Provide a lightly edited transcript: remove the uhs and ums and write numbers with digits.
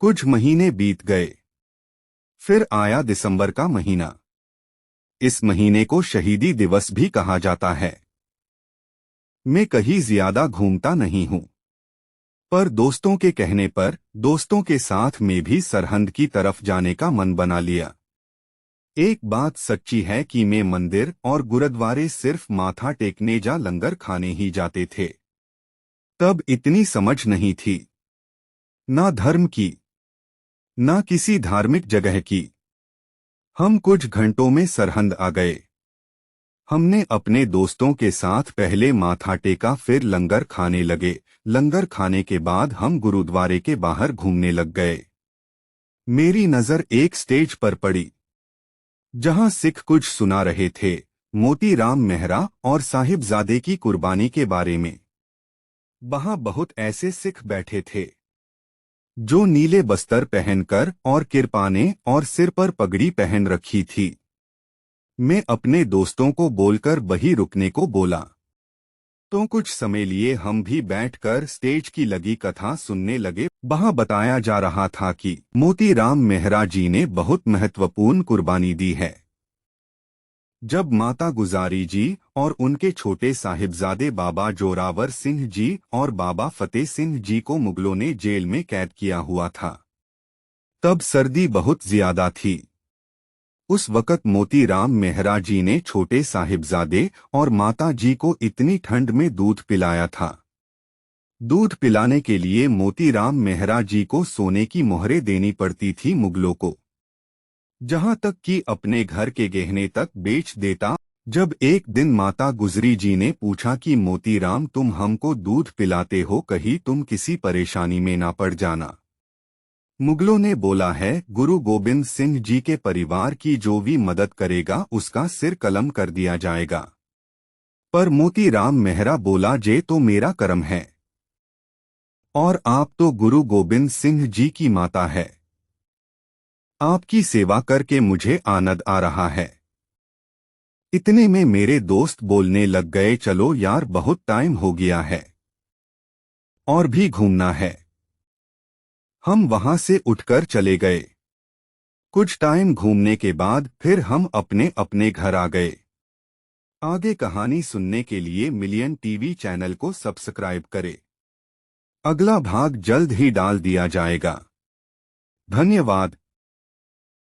कुछ महीने बीत गए। फिर आया दिसंबर का महीना। इस महीने को शहीदी दिवस भी कहा जाता है। मैं कहीं ज्यादा घूमता नहीं हूं, पर दोस्तों के कहने पर दोस्तों के साथ मैं भी सरहंद की तरफ जाने का मन बना लिया। एक बात सच्ची है कि मैं मंदिर और गुरुद्वारे सिर्फ माथा टेकने या लंगर खाने ही जाते थे। तब इतनी समझ नहीं थी, ना धर्म की, ना किसी धार्मिक जगह की। हम कुछ घंटों में सरहंद आ गए। हमने अपने दोस्तों के साथ पहले माथा टेका, फिर लंगर खाने लगे। लंगर खाने के बाद हम गुरुद्वारे के बाहर घूमने लग गए। मेरी नजर एक स्टेज पर पड़ी, जहां सिख कुछ सुना रहे थे, मोती राम मेहरा और साहिबजादे की कुर्बानी के बारे में। वहां बहुत ऐसे सिख बैठे थे जो नीले बस्तर पहनकर और किरपाने और सिर पर पगड़ी पहन रखी थी। मैं अपने दोस्तों को बोलकर वहीं रुकने को बोला, तो कुछ समय लिए हम भी बैठकर स्टेज की लगी कथा सुनने लगे। वहां बताया जा रहा था कि मोती राम मेहरा जी ने बहुत महत्वपूर्ण कुर्बानी दी है। जब माता गुजारी जी और उनके छोटे साहिबजादे बाबा जोरावर सिंह जी और बाबा फतेह सिंह जी को मुगलों ने जेल में कैद किया हुआ था, तब सर्दी बहुत ज्यादा थी। उस वक़्त मोती राम मेहरा जी ने छोटे साहिबजादे और माता जी को इतनी ठंड में दूध पिलाया था। दूध पिलाने के लिए मोती राम मेहरा जी को सोने की मोहरें देनी पड़ती थी मुगलों को, जहां तक कि अपने घर के गहने तक बेच देता। जब एक दिन माता गुजरी जी ने पूछा कि मोती राम, तुम हमको दूध पिलाते हो, कहीं तुम किसी परेशानी में ना पड़ जाना। मुगलों ने बोला है, गुरु गोबिंद सिंह जी के परिवार की जो भी मदद करेगा उसका सिर कलम कर दिया जाएगा। पर मोती राम मेहरा बोला, जे तो मेरा कर्म है, और आप तो गुरु गोबिंद सिंह जी की माता है। आपकी सेवा करके मुझे आनंद आ रहा है। इतने में मेरे दोस्त बोलने लग गए, चलो यार, बहुत टाइम हो गया है और भी घूमना है। हम वहां से उठकर चले गए। कुछ टाइम घूमने के बाद फिर हम अपने अपने घर आ गए। आगे कहानी सुनने के लिए मिलियन टीवी चैनल को सब्सक्राइब करें। अगला भाग जल्द ही डाल दिया जाएगा। धन्यवाद।